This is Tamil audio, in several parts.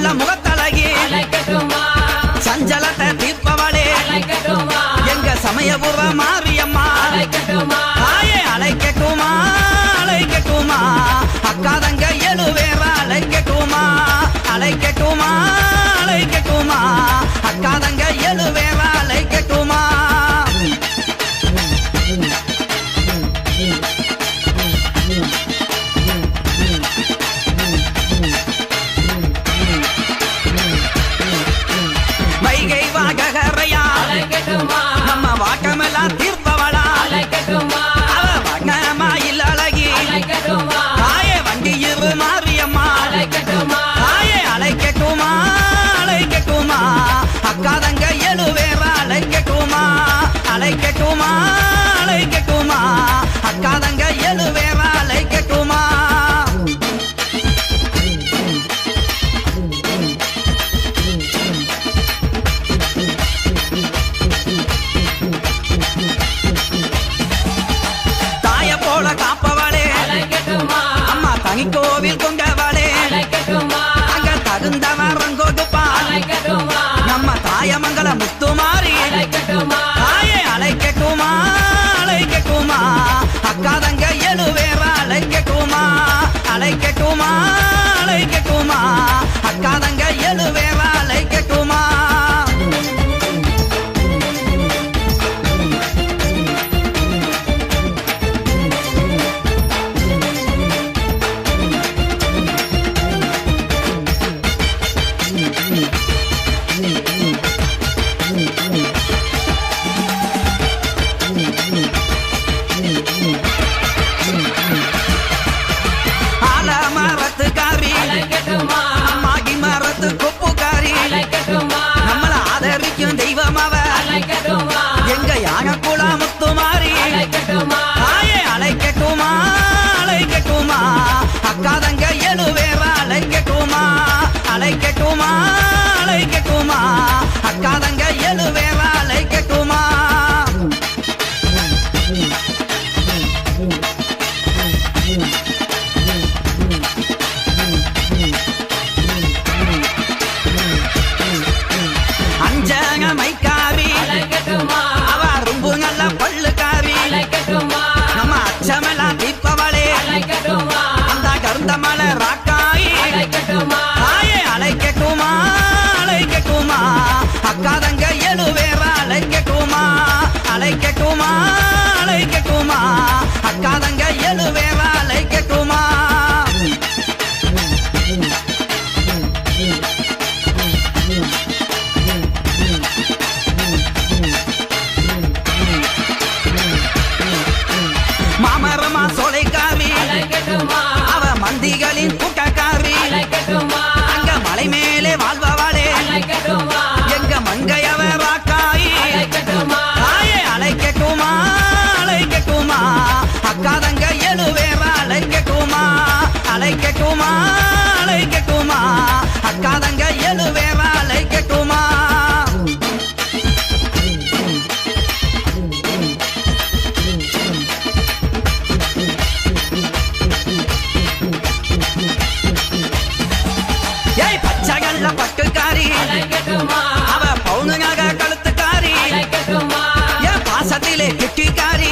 நல்ல முகத்தழகி சஞ்சலத்தை தீர்ப்பவளே எங்க சமயபுர மாரியம்மா தாயே அழைக்கட்டுமா அழைக்கட்டுமா அக்காதங்க எழுவேற அழைக்கட்டுமா அழைக்கட்டுமா அழைக்கட்டுமா அக்காதங்க எழுவேற அழைக்கட்டுமா வைகை வாகரையா நம்ம வாக்கமெல்லாம் தீர்ப்பவளா அவ வண்ணமாயில் அழகி தாயே வண்டியிரு மாரியம்மா தாயே அழைக்கட்டுமா அழைக்கட்டுமா அக்காதங்க எழுவேற அழைக்கட்டுமா அழைக்கட்டுமா அழைக்கட்டுமா அக்காதங்க எழுவேற அழைக்கட்டுமா தாய போல காப்பவளே அம்மா தனி கோவில் கொண்டவளே அங்க தகுந்த மரம் கொடுப்பா நம்ம தாயமங்கல முத்துமாரி தாயே அழைக்கட்டுமா அழைக்கட்டுமா அக்காதங்க எழுவேற அழைக்கட்டுமா அழைக்கட்டுமா அழைக்கட்டுமா அக்காதங்க எழுவேற அழைக்கட்டுமா ஆலமரத்துக்காரி மாகி மரத்து கொப்புக்காரி நம்மள ஆதரிக்கும் தெய்வம் அவ எங்க யானக்குள முத்துமாரி தாயே அழைக்கட்டுமா அழைக்கட்டுமா அக்காதங்க எழுவேற அழைக்கட்டுமா அழைக்கட்டுமா அழைக்கட்டுமா அக்காதங்க எழுவேற அழைக்கட்டுமா அஞ்சங்க மைக்காரி அவ ரொம்ப நல்ல பல்லுக்காரி நம்ம அச்சமெல்லாம் தீர்ப்பவளே அந்த கருந்தமல ராக்காயி தாயே அழைக்கட்டுமா அழைக்கட்டுமா அக்காதங்க எழுவேற அழைக்கட்டுமா அழைக்கட்டுமா அழைக்கட்டுமா அக்காதங்க எழுவேற அழைக்கட்டுமா மாமரமா சோலைக்காரி அவ மந்திகளின் கூட்டக்காரி அங்க மலை மேலே வாழ்பவளே எங்க மங்கையவ ராக்காயி தாயே அழைக்கட்டுமா அழைக்கட்டுமா அக்காதங்க எழுவேற அழைக்கட்டுமா அழைக்கட்டுமா அழைக்கட்டுமா அக்காதங்க எழுவேற அழைக்கட்டுமா ஏய் பச்சைகள்ல பட்டுக்காரி அவ பவுனுங்க கழுத்துக்காரி ஏன் பாசத்திலே கெட்டிக்காரி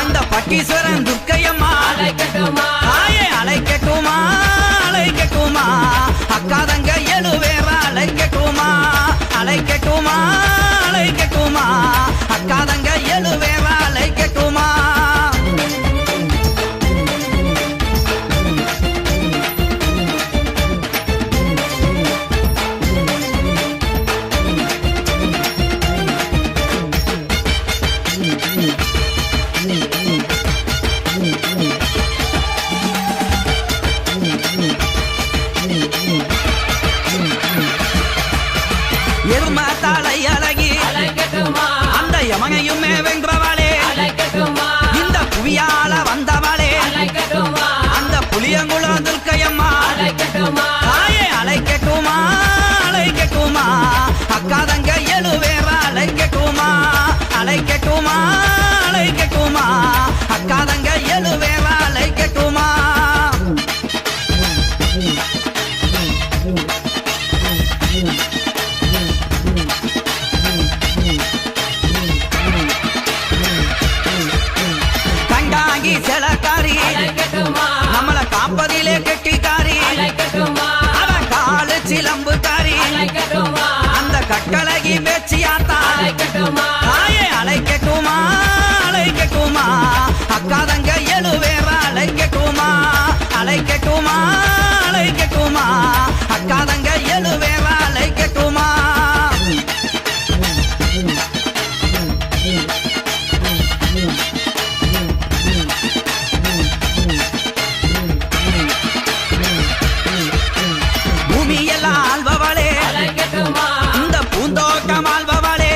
அந்த பட்டீஸ்வரன் துர்க்கையம்மா தாயே அழைக்கட்டுமா அழைக்கட்டுமா அக்காதங்க எழுவேற அழைக்கட்டுமா அழைக்கட்டுமா அழைக்கட்டுமா அக்காதங்க எழுவேற அழைக்கட்டுமா எரும தாளை அழகி அந்த யமனையுமே வென்றவளே இந்த புவியால வந்தவளே அந்த புளியங்குளம் துர்க்கையம்மா தாயே அழைக்கட்டுமா அழைக்கட்டுமா அக்காதங்க எழுவேற அழைக்கட்டுமா அழைக்கட்டுமா அழைக்கட்டுமா அக்காதங்க எழுவேற அழைக்கட்டுமா கட்டுவதிலே கெட்டிக்காரி அவ காலு சிலம்புக்காரி அந்த கட்டழகி பேச்சியாத்தா தாயே அழைக்கட்டுமா அழைக்கட்டுமா அக்காதங்க எழுவேற அழைக்கட்டுமா அழைக்கட்டுமா அழைக்கட்டுமா அக்காதங்க எழுவேற அழைக்கட்டுமா பூமியெல்லாம் ஆள்பவளே இந்த பூந்தோட்டம் ஆள்பவளே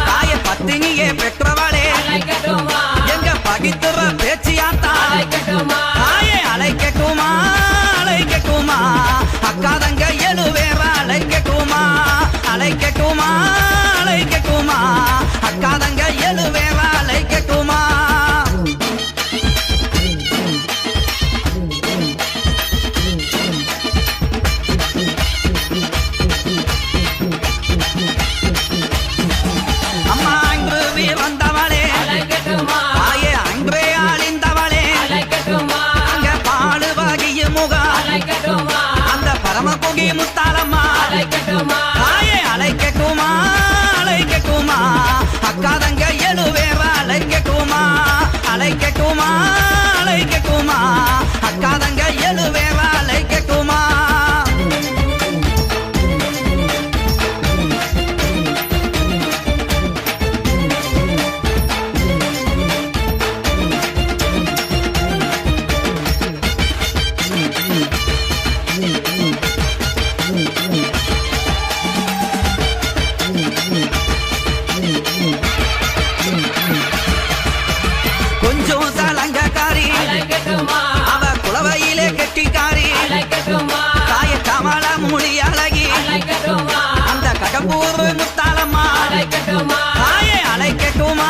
தாய பத்தினியே பெற்றவளே எங்க பகித்துற பேச்சியாத்தா தாயே அழைக்கட்டுமா அழைக்கட்டுமா அக்காதங்க எழுவேற அழைக்கட்டுமா அழைக்கட்டுமா அழைக்கட்டுமா அக்காதங்க எழுவேற அழைக்கட்டுமா அம்மா அங்கு வந்தவளே தாயே அன்றே ஆளிந்தவளே அங்க பாடு வகிய முகம் அந்த பரமகுகி முத்தாலம்மா தாயே அழைக்கட்டுமா அழைக்கட்டுமா அக்காதங்க எழுவேற அழைக்கட்டுமா அழைக்கட்டுமா அழைக்கட்டுமா அக்காதங்க எழுவேற அழைக்கட்டுமா கொஞ்சம் சலங்கக்காரி அவ குளவையிலே கெட்டிக்காரி தாய கமல மொழி அழகி அந்த கடம்பூர் முத்தாலம்மா தாயே அழைக்கட்டுமா